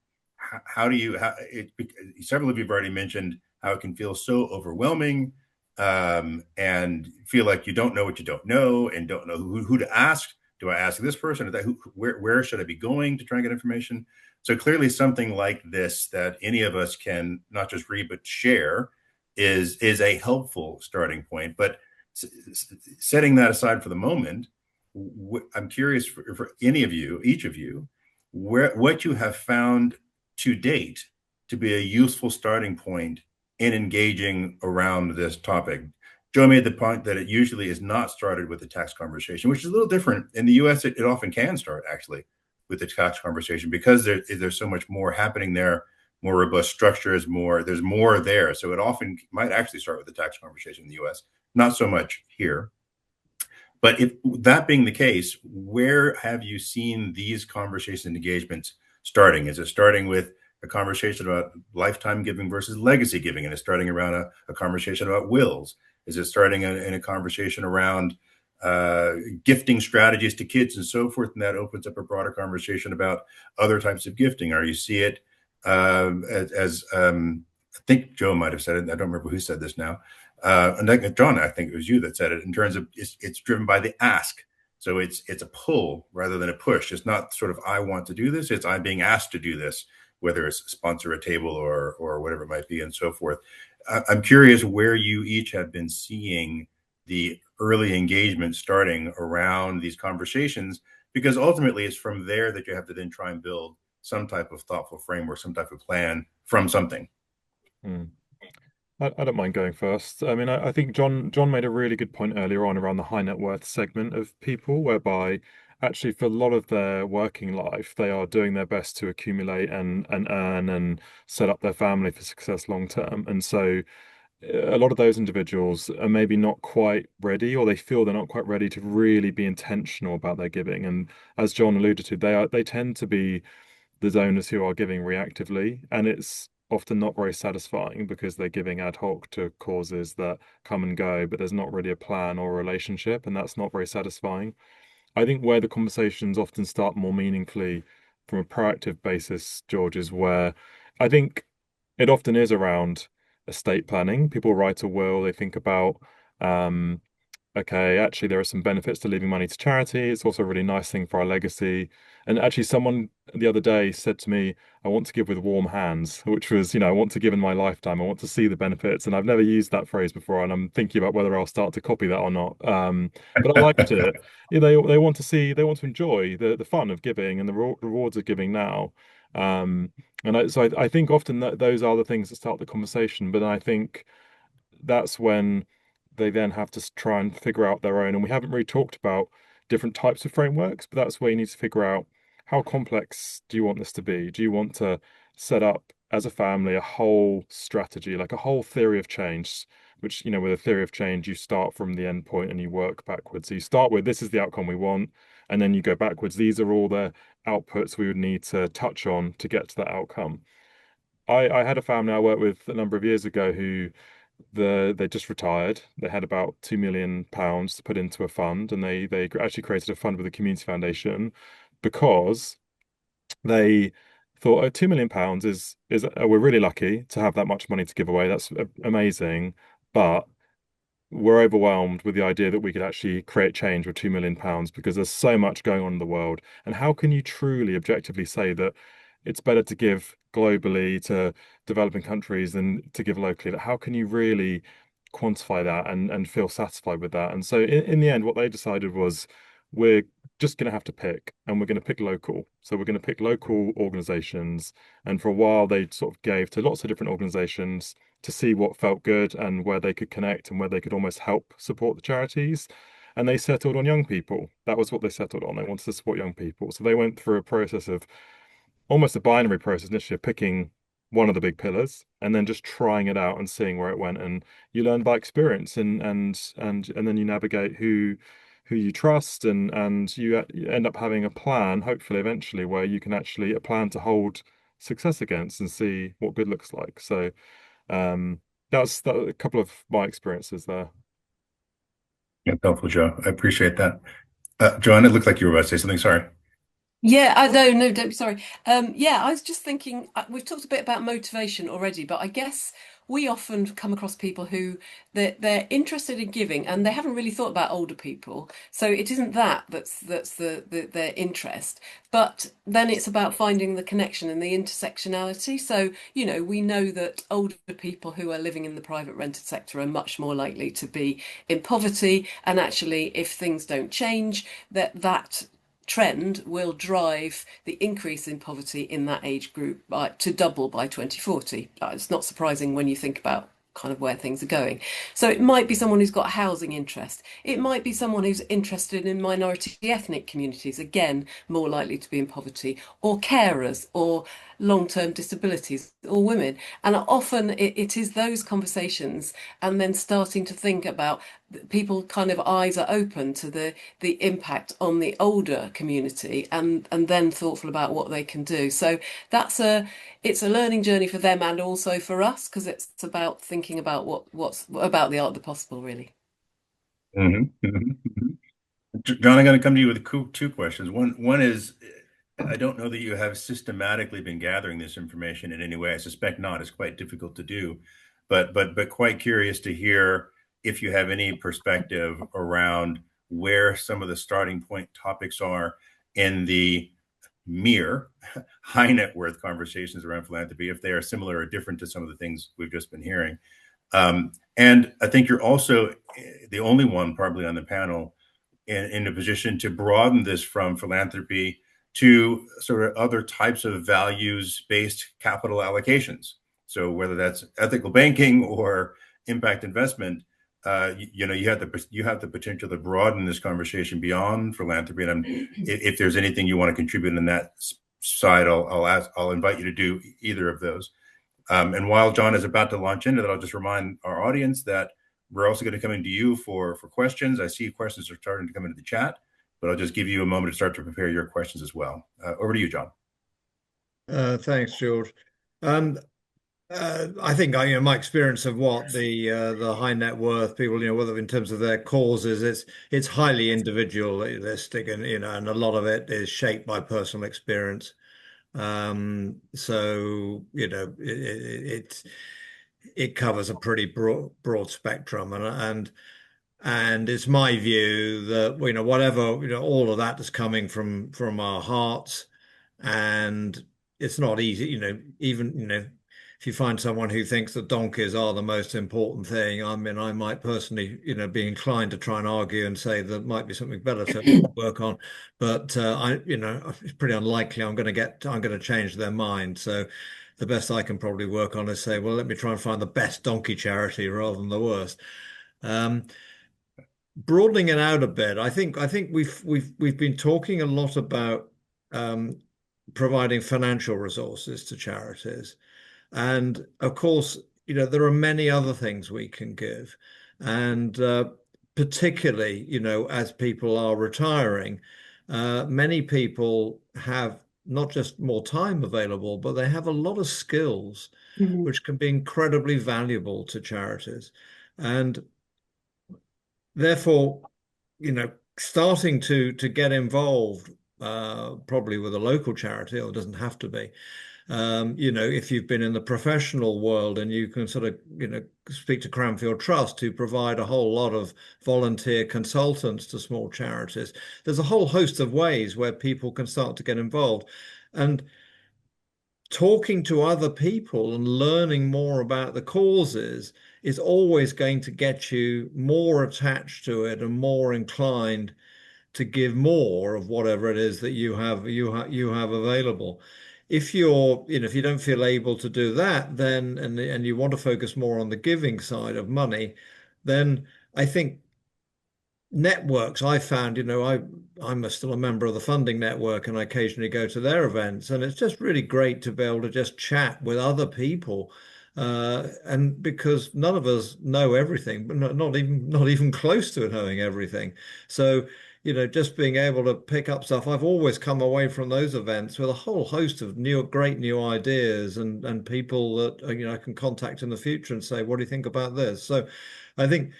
S2: Several of you have already mentioned how it can feel so overwhelming, and feel like you don't know what you don't know, and don't know who to ask. Do I ask this person or that? Where should I be going to try and get information? So clearly, something like this that any of us can not just read but share is a helpful starting point. But setting that aside for the moment, I'm curious for any of you, each of you, what you have found to date to be a useful starting point in engaging around this topic. Joe made the point that it usually is not started with the tax conversation, which is a little different. In the US, it often can start actually with the tax conversation, because there's so much more happening there, more robust structures, there's more there. So it often might actually start with the tax conversation in the US, not so much here. But if that being the case, where have you seen these conversations and engagements starting? Is it starting with a conversation about lifetime giving versus legacy giving, and it's starting around a conversation about wills? Is it starting in a conversation around gifting strategies to kids and so forth, and that opens up a broader conversation about other types of gifting? Or you see it as I think Joe might have said it, I don't remember who said this now, and John, I think it was you that said it, in terms of it's driven by the ask. So it's a pull rather than a push. It's not sort of, I want to do this, it's I'm being asked to do this, whether it's sponsor a table or whatever it might be, and so forth. I'm curious where you each have been seeing the early engagement starting around these conversations, because ultimately it's from there that you have to then try and build some type of thoughtful framework, some type of plan from something.
S3: I don't mind going first. I mean, I think John made a really good point earlier on around the high net worth segment of people, whereby actually for a lot of their working life, they are doing their best to accumulate and earn and set up their family for success long term. And so a lot of those individuals are maybe not quite ready, or they feel they're not quite ready to really be intentional about their giving. And as John alluded to, they tend to be the donors who are giving reactively, and it's often not very satisfying because they're giving ad hoc to causes that come and go, but there's not really a plan or a relationship, and that's not very satisfying. I think where the conversations often start more meaningfully from a proactive basis, George, is where I think it often is around estate planning. People write a will, they think about, okay, actually, there are some benefits to leaving money to charity. It's also a really nice thing for our legacy. And actually, someone the other day said to me, I want to give with warm hands, which was, I want to give in my lifetime. I want to see the benefits. And I've never used that phrase before. And I'm thinking about whether I'll start to copy that or not. But I liked it. They want to see, they want to enjoy the fun of giving and the rewards of giving now. So I think often that those are the things that start the conversation. But I think that's when they then have to try and figure out their own. And we haven't really talked about different types of frameworks, but that's where you need to figure out, how complex do you want this to be? Do you want to set up as a family a whole strategy, like a whole theory of change, which, with a theory of change, you start from the end point and you work backwards. So you start with, this is the outcome we want, and then you go backwards. These are all the outputs we would need to touch on to get to that outcome. I had a family I worked with a number of years ago who they just retired. They had about £2 million to put into a fund, and they actually created a fund with a community foundation because they thought, oh, £2 million is we're really lucky to have that much money to give away. That's amazing, but we're overwhelmed with the idea that we could actually create change with £2 million because there's so much going on in the world. And how can you truly objectively say that it's better to give globally to developing countries than to give locally. Like, how can you really quantify that and feel satisfied with that? And so in the end, what they decided was we're just going to have to pick, and we're going to pick local. So we're going to pick local organizations. And for a while, they sort of gave to lots of different organizations to see what felt good and where they could connect and where they could almost help support the charities. And they settled on young people. That was what they settled on. They wanted to support young people. So they went through a process of almost a binary process initially of picking one of the big pillars and then just trying it out and seeing where it went. And you learn by experience, and then you navigate who you trust, and you end up having a plan, hopefully eventually, where you can actually a plan to hold success against and see what good looks like. So that's a couple of my experiences there.
S2: Yeah, helpful, Joe. I appreciate that. John, it looked like you were about to say something. Sorry.
S4: Yeah, I no, don't be sorry. Yeah, I was just thinking, we've talked a bit about motivation already, but I guess we often come across people who they're interested in giving and they haven't really thought about older people. So it isn't that's their interest, but then it's about finding the connection and the intersectionality. So, we know that older people who are living in the private rented sector are much more likely to be in poverty, and actually, if things don't change, that trend will drive the increase in poverty in that age group to double by 2040. It's not surprising when you think about kind of where things are going. So it might be someone who's got a housing interest. It might be someone who's interested in minority ethnic communities, again, more likely to be in poverty, or carers, or long-term disabilities, or women. And often it is those conversations, and then starting to think about people kind of eyes are open to the impact on the older community, and then thoughtful about what they can do. So it's a learning journey for them and also for us, because it's about thinking about what's about the art of the possible, really.
S2: John, I'm going to come to you with two questions. One is, I don't know that you have systematically been gathering this information in any way. I suspect not. It's quite difficult to do, but quite curious to hear if you have any perspective around where some of the starting point topics are in the mere high net worth conversations around philanthropy, if they are similar or different to some of the things we've just been hearing. And I think you're also the only one probably on the panel in a position to broaden this from philanthropy to sort of other types of values-based capital allocations. So whether that's ethical banking or impact investment, you have the potential to broaden this conversation beyond philanthropy. And if there's anything you want to contribute in that side, I'll invite you to do either of those. And while John is about to launch into that, I'll just remind our audience that we're also going to come into you for questions. I see questions are starting to come into the chat, but I'll just give you a moment to start to prepare your questions as well. Over to you, John.
S5: Thanks, George. I think my experience of what the high net worth people, whether in terms of their causes, it's highly individualistic, and and a lot of it is shaped by personal experience. So it covers a pretty broad spectrum, and it's my view that whatever all of that is coming from our hearts, and it's not easy. Even if you find someone who thinks that donkeys are the most important thing, I mean, I might personally be inclined to try and argue and say there might be something better to work on, but it's pretty unlikely I'm going to change their mind. So the best I can probably work on is say, well, let me try and find the best donkey charity rather than the worst. Broadening it out a bit, I think we've been talking a lot about providing financial resources to charities, and of course, there are many other things we can give, and particularly, as people are retiring, many people have not just more time available, but they have a lot of skills which can be incredibly valuable to charities. And therefore, starting to get involved, probably with a local charity, or it doesn't have to be. If you've been in the professional world, and you can sort of, speak to Cranfield Trust, who provide a whole lot of volunteer consultants to small charities. There's a whole host of ways where people can start to get involved. And talking to other people and learning more about the causes is always going to get you more attached to it and more inclined to give more of whatever it is that you have available. If if you don't feel able to do that, then and you want to focus more on the giving side of money, then I think networks I found, I'm still a member of the funding network and I occasionally go to their events, and it's just really great to be able to just chat with other people. And because none of us know everything, but not even close to knowing everything. So, just being able to pick up stuff, I've always come away from those events with a whole host of great new ideas and people that I can contact in the future and say, what do you think about this? So I think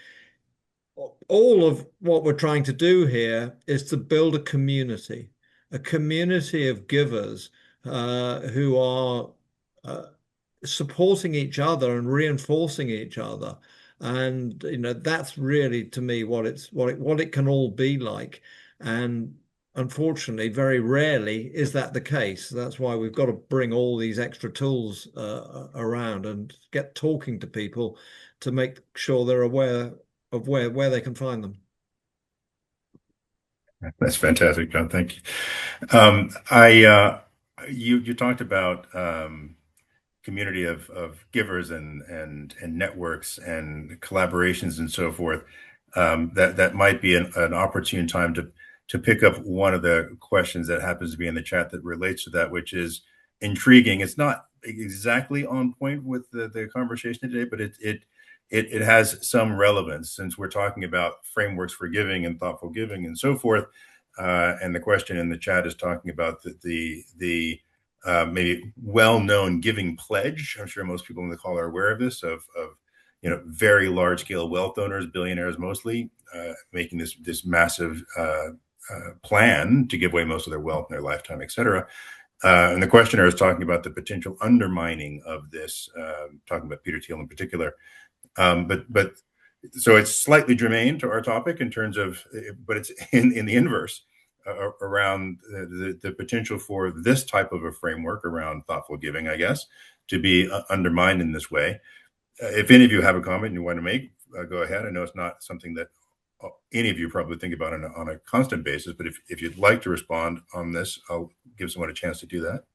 S5: all of what we're trying to do here is to build a community of givers who are uh, supporting each other and reinforcing each other. And that's really to me what it can all be like. And unfortunately, very rarely is that the case. That's why we've got to bring all these extra tools around and get talking to people to make sure they're aware of where they can find them.
S2: That's fantastic, John. Thank you. I You talked about community of givers and networks and collaborations and so forth. That might be an opportune time to pick up one of the questions that happens to be in the chat that relates to that, which is intriguing. It's not exactly on point with the conversation today, but it has some relevance since we're talking about frameworks for giving and thoughtful giving and so forth. And the question in the chat is talking about the maybe well-known giving pledge. I'm sure most people in the call are aware of this, of very large-scale wealth owners, billionaires mostly, making this massive plan to give away most of their wealth in their lifetime, et cetera. And the questioner is talking about the potential undermining of this, talking about Peter Thiel in particular. But so it's slightly germane to our topic in terms of, but it's in the inverse around the potential for this type of a framework around thoughtful giving, I guess, to be undermined in this way. If any of you have a comment you want to make, go ahead. I know it's not something that any of you probably think about on a constant basis, but if you'd like to respond on this, I'll give someone a chance to do that.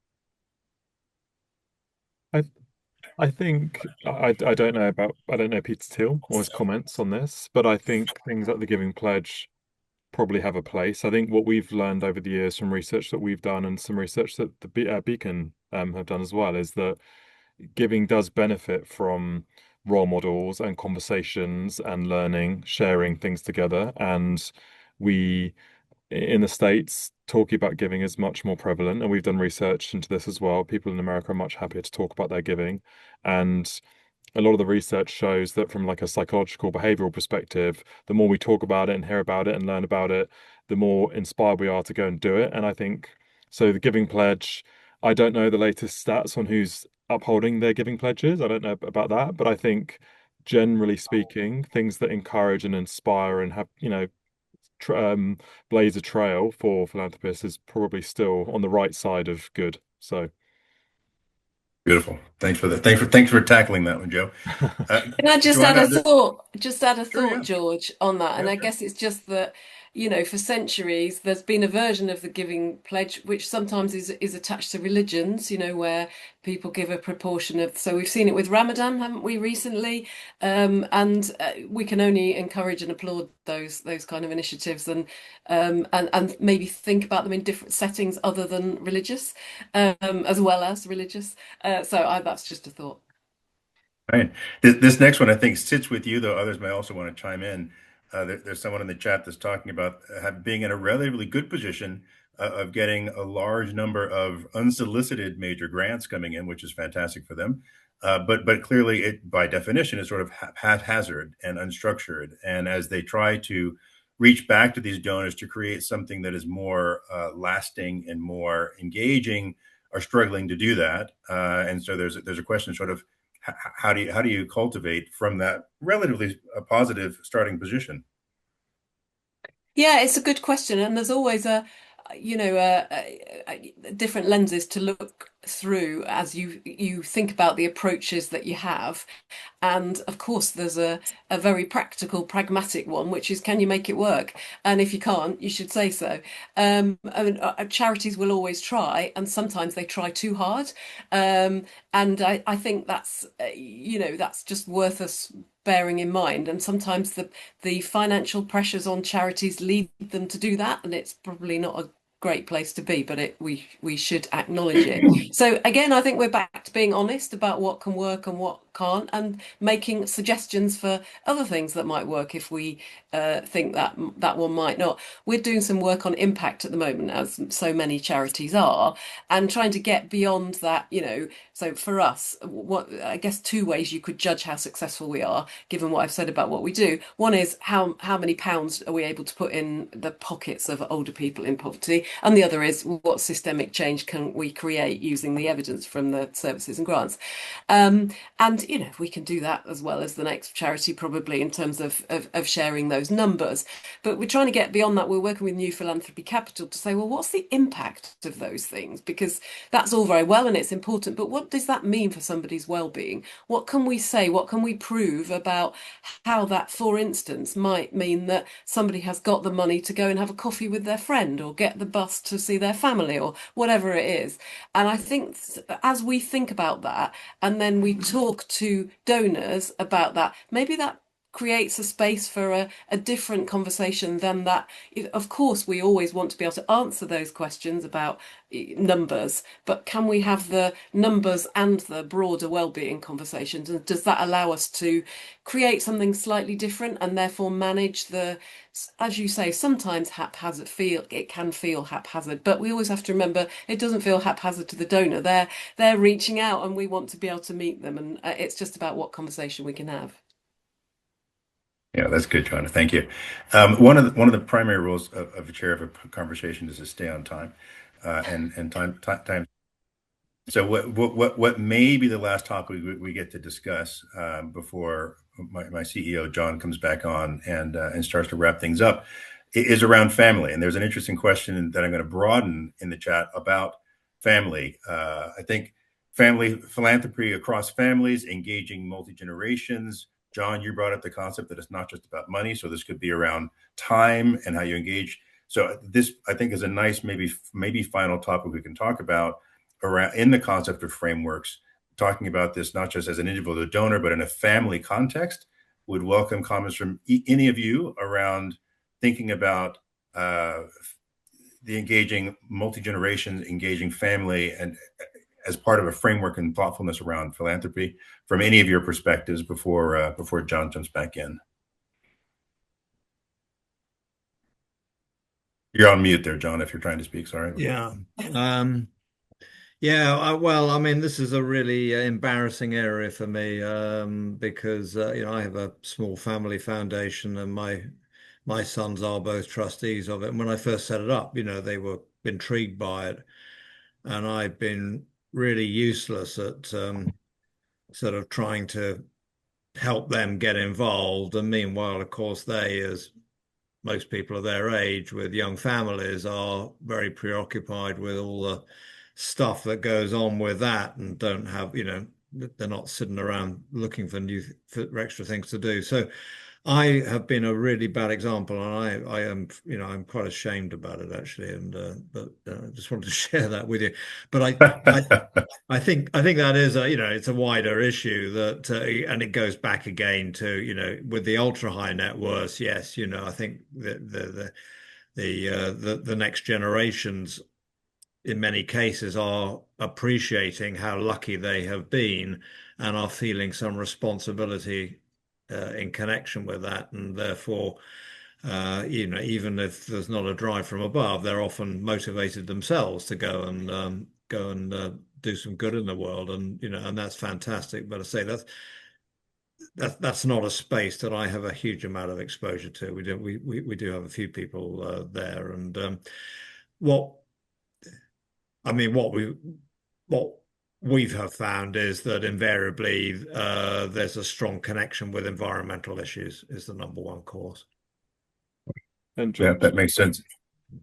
S3: I think I don't know Peter Thiel or his comments on this, but I think things like the Giving Pledge probably have a place. I think what we've learned over the years from research that we've done and some research that the Beacon have done as well is that giving does benefit from role models and conversations and learning, sharing things together. And we in the States, talking about giving is much more prevalent, and we've done research into this as well. People in America are much happier to talk about their giving, and a lot of the research shows that from like a psychological behavioral perspective, the more we talk about it and hear about it and learn about it, the more inspired we are to go and do it. And I think so. The Giving Pledge, I don't know the latest stats on who's upholding their giving pledges. I don't know about that, but I think generally speaking, things that encourage and inspire and have, blaze a trail for philanthropists is probably still on the right side of good. So
S2: Beautiful. Thanks for that. Thanks for tackling that one, Joe.
S4: Can I just add
S2: Joanna,
S4: a thought? Just add a
S2: sure,
S4: thought,
S2: yeah,
S4: George, on that. And
S2: yeah,
S4: I
S2: sure.
S4: guess it's just that, for centuries, there's been a version of the Giving Pledge, which sometimes is attached to religions, where people give a proportion of. So we've seen it with Ramadan, haven't we, recently? And we can only encourage and applaud those kind of initiatives, and maybe think about them in different settings other than religious, as well as religious. That's just a thought.
S2: Right. This next one, I think, sits with you, though others may also want to chime in. There's someone in the chat that's talking about being in a relatively good position of getting a large number of unsolicited major grants coming in, which is fantastic for them. But clearly, it by definition is sort of haphazard and unstructured. And as they try to reach back to these donors to create something that is more lasting and more engaging, are struggling to do that. And so there's a question, sort of how do you cultivate from that relatively positive starting position?
S4: Yeah, it's a good question, and there's always different lenses to look through as you think about the approaches that you have. And of course, there's a very practical, pragmatic one, which is, can you make it work? And if you can't, you should say so. I mean, charities will always try, and sometimes they try too hard. And I think that's, that's just worth us bearing in mind. And sometimes the financial pressures on charities lead them to do that, and it's probably not a great place to be, but we should acknowledge it. So again, I think we're back to being honest about what can work and what can't, and making suggestions for other things that might work if we think that that one might not. We're doing some work on impact at the moment, as so many charities are, and trying to get beyond that. So for us, what I guess two ways you could judge how successful we are, given what I've said about what we do. One is how many pounds are we able to put in the pockets of older people in poverty, and the other is what systemic change can we create using the evidence from the services and grants. And if we can do that as well as the next charity, probably in terms of sharing those numbers. But we're trying to get beyond that. We're working with New Philanthropy Capital to say, well, what's the impact of those things? Because that's all very well and it's important, but what does that mean for somebody's well-being? What can we say? What can we prove about how that, for instance, might mean that somebody has got the money to go and have a coffee with their friend, or get the bus to see their family, or whatever it is? And I think as we think about that, and then we talk to donors about that, maybe that creates a space for a different conversation than that. Of course, we always want to be able to answer those questions about numbers, but can we have the numbers and the broader well-being conversations? And does that allow us to create something slightly different, and therefore manage the, as you say, sometimes haphazard it can feel haphazard, but we always have to remember it doesn't feel haphazard to the donor. They're reaching out, and we want to be able to meet them, and it's just about what conversation we can have.
S2: Yeah, that's good, Joanna. Thank you. One of the primary rules of a chair of a conversation is to stay on time, and time. So what may be the last topic we get to discuss before my CEO John comes back on and starts to wrap things up is around family. And there's an interesting question that I'm going to broaden in the chat about family. I think family philanthropy across families, engaging multi-generations. John, you brought up the concept that it's not just about money. So this could be around time and how you engage. So this, I think, is a nice maybe final topic we can talk about around in the concept of frameworks, talking about this not just as an individual donor, but in a family context. Would welcome comments from any of you around thinking about the engaging multi-generations, engaging family, and as part of a framework and thoughtfulness around philanthropy from any of your perspectives before John jumps back in. You're on mute there, John, if you're trying to speak. Sorry.
S5: Yeah. Yeah, well, I mean, this is a really embarrassing area for me, because I have a small family foundation, and my sons are both trustees of it. And when I first set it up, they were intrigued by it, and I've been really useless at sort of trying to help them get involved. And meanwhile, of course, they, as most people of their age with young families, are very preoccupied with all the stuff that goes on with that, and don't have, they're not sitting around looking for extra things to do. So I have been a really bad example, and I am, I'm quite ashamed about it, actually. And but I just wanted to share that with you. But I think that is it's a wider issue that, and it goes back again to, with the ultra high net worth. Yes, I think that the next generations, in many cases, are appreciating how lucky they have been, and are feeling some responsibility in connection with that. And therefore, even if there's not a drive from above, they're often motivated themselves to go and do some good in the world. And and that's fantastic. But I say that's not a space that I have a huge amount of exposure to. We do have a few people there. And what we have found is that invariably there's a strong connection with environmental issues is the number one cause.
S3: And
S2: Yeah,
S3: John,
S2: that makes sense.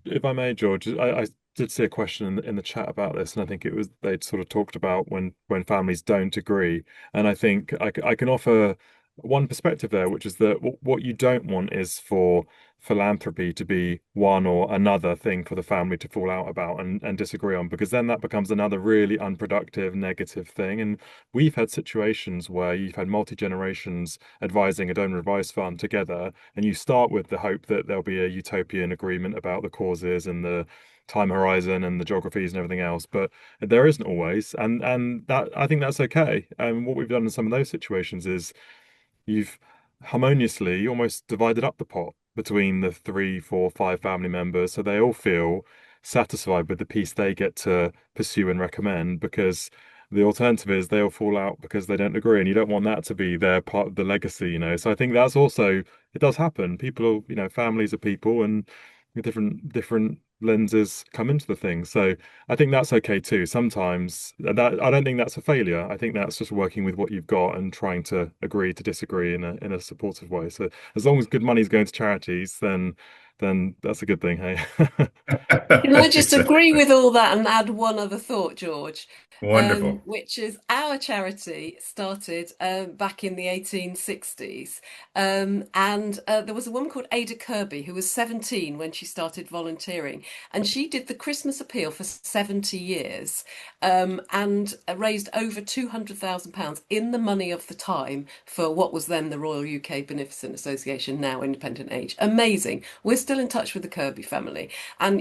S3: if I may, George, I did see a question in the chat about this, and I think it was they'd sort of talked about when families don't agree, and I think I can offer one perspective there, which is that what you don't want is for philanthropy to be one or another thing for the family to fall out about and disagree on, because then that becomes another really unproductive, negative thing. And we've had situations where you've had multi-generations advising a donor advised fund together, and you start with the hope that there'll be a utopian agreement about the causes and the time horizon and the geographies and everything else, but there isn't always, and that I think that's okay. And what we've done in some of those situations is you've harmoniously almost divided up the pot between the three, four, five family members, so they all feel satisfied with the piece they get to pursue and recommend, because the alternative is they'll fall out because they don't agree, and you don't want that to be their part of the legacy, So I think that's also, it does happen. People, families are people, and different lenses come into the thing. So I think that's okay too. Sometimes that I don't think that's a failure. I think that's just working with what you've got and trying to agree to disagree in a supportive way. So as long as good money's going to charities, then that's a good thing, hey.
S4: Can I just agree
S2: Exactly.
S4: with all that and add one other thought, George?
S2: Wonderful.
S4: Which is our charity started back in the 1860s. And there was a woman called Ada Kirby who was 17 when she started volunteering. And she did the Christmas appeal for 70 years and raised over £200,000 in the money of the time for what was then the Royal UK Beneficent Association, now Independent Age. Amazing. We're still in touch with the Kirby family. And,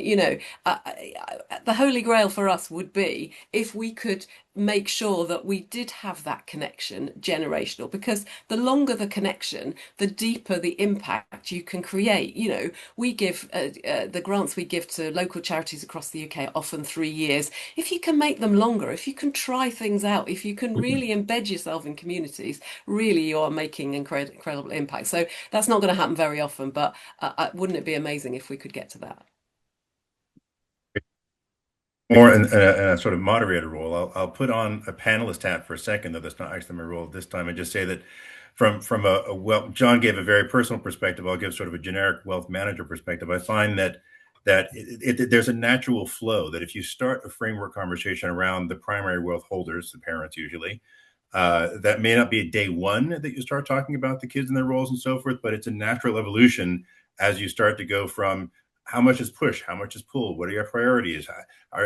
S4: the holy grail for us would be if we could make sure that we did have that connection generational, because the longer the connection, the deeper the impact you can create. We give the grants we give to local charities across the UK often 3 years. If you can make them longer, if you can try things out, if you can really embed yourself in communities, really you are making incredible impact. So that's not going to happen very often, but wouldn't it be amazing if we could get to that?
S2: More in a sort of moderator role. I'll put on a panelist hat for a second, though that's not actually my role this time, and just say that from a well, John gave a very personal perspective. I'll give sort of a generic wealth manager perspective. I find that there's a natural flow that if you start a framework conversation around the primary wealth holders, the parents usually, that may not be day one that you start talking about the kids and their roles and so forth, but it's a natural evolution as you start to go from how much is push, how much is pull, what are your priorities,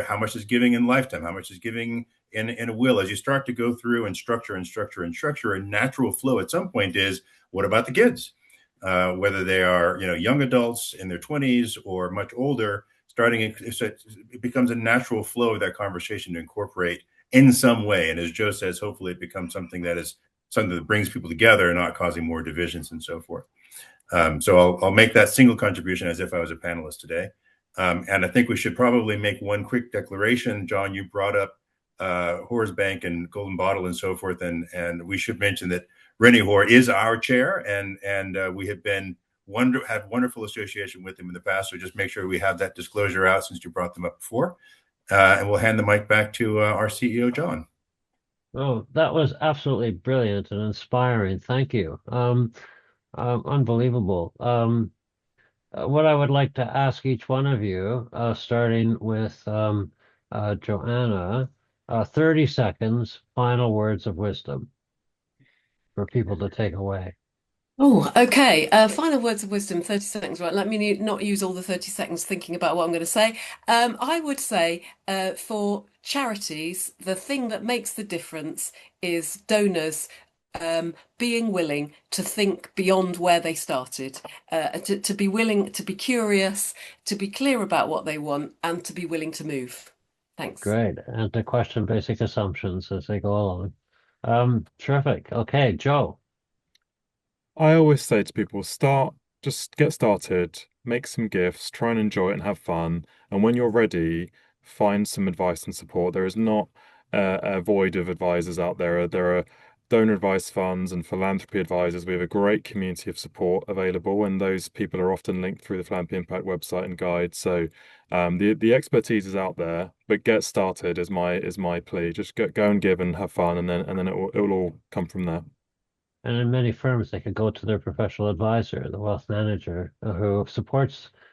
S2: how much is giving in lifetime, how much is giving in a will. As you start to go through and structure and structure and structure, a natural flow at some point is, what about the kids? Whether they are young adults in their 20s or much older, it becomes a natural flow of that conversation to incorporate in some way. And as Joe says, hopefully it becomes something that brings people together and not causing more divisions and so forth. So I'll make that single contribution as if I was a panelist today. And I think we should probably make one quick declaration. John, you brought up Horace Bank and Golden Bottle and so forth, and we should mention that Rennie Hoare is our chair, and we have had wonderful association with him in the past. So just make sure we have that disclosure out since you brought them up before. And we'll hand the mic back to our CEO, John.
S1: Oh, that was absolutely brilliant and inspiring. Thank you. Unbelievable. What I would like to ask each one of you, starting with Joanna, 30 seconds, final words of wisdom for people to take away.
S4: Oh, okay. Final words of wisdom, 30 seconds, right? Let me not use all the 30 seconds thinking about what I'm going to say. I would say for charities, the thing that makes the difference is donors being willing to think beyond where they started, to be willing to be curious, to be clear about what they want, and to be willing to move. Thanks.
S1: Great. And to question basic assumptions as they go along. Terrific. Okay, Joe.
S3: I always say to people, just get started, make some gifts, try and enjoy it and have fun. And when you're ready, find some advice and support. There is not a void of advisors out there. There are donor advice funds and philanthropy advisors. We have a great community of support available, and those people are often linked through the Philanthropy Impact website and guide. So the expertise is out there, but get started is my plea. Just go and give and have fun, and then it will all come from there.
S1: And in many firms, they could go to their professional advisor, the wealth manager, who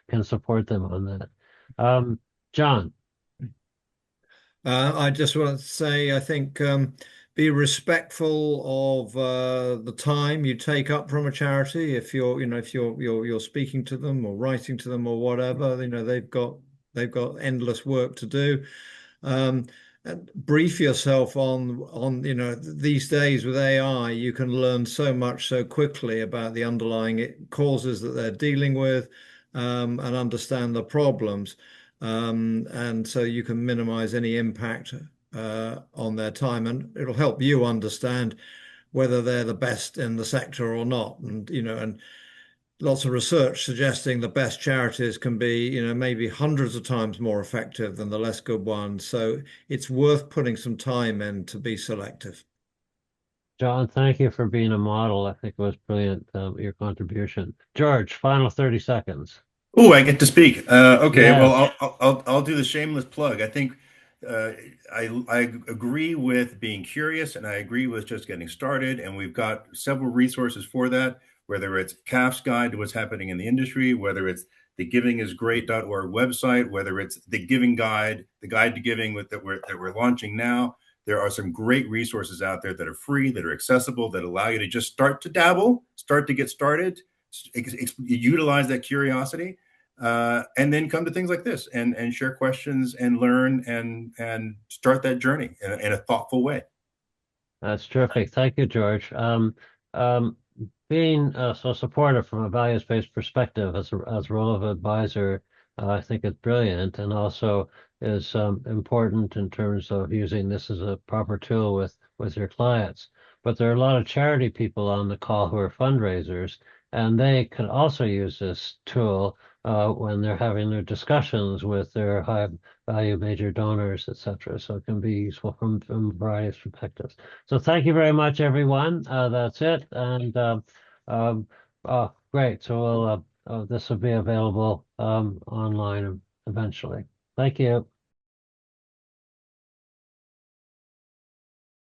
S1: can support them on that. John.
S5: I just want to say, I think be respectful of the time you take up from a charity. If you're, if you're speaking to them or writing to them or whatever, they've got endless work to do. Um, and brief yourself on these days with AI, you can learn so much so quickly about the underlying causes that they're dealing with, and understand the problems. And so you can minimize any impact on their time, and it'll help you understand whether they're the best in the sector or not. And lots of research suggesting the best charities can be, maybe hundreds of times more effective than the less good ones. So it's worth putting some time in to be selective.
S1: John, thank you for being a model. I think it was brilliant, your contribution. George, final 30 seconds.
S2: Oh, I get to speak. Okay, well,
S1: Yes.
S2: I'll do the shameless plug. I think uh, I agree with being curious, and I agree with just getting started. And we've got several resources for that. Whether it's CAF's guide to what's happening in the industry, whether it's the givingisgreat.org website, whether it's the Giving Guide, the Guide to Giving that we're launching now. There are some great resources out there that are free, that are accessible, that allow you to just start to dabble, start to get started, utilize that curiosity, and then come to things like this and share questions and learn and start that journey in a thoughtful way.
S1: That's terrific. Thank you, George. Um, Being so supportive from a values-based perspective as a role of advisor, I think it's brilliant, and also is important in terms of using this as a proper tool with your clients. But there are a lot of charity people on the call who are fundraisers, and they can also use this tool when they're having their discussions with their high value major donors, etc. So it can be useful from a variety of perspectives. So thank you very much, everyone. That's it. And um, great. So we'll, this will be available online eventually. Thank you.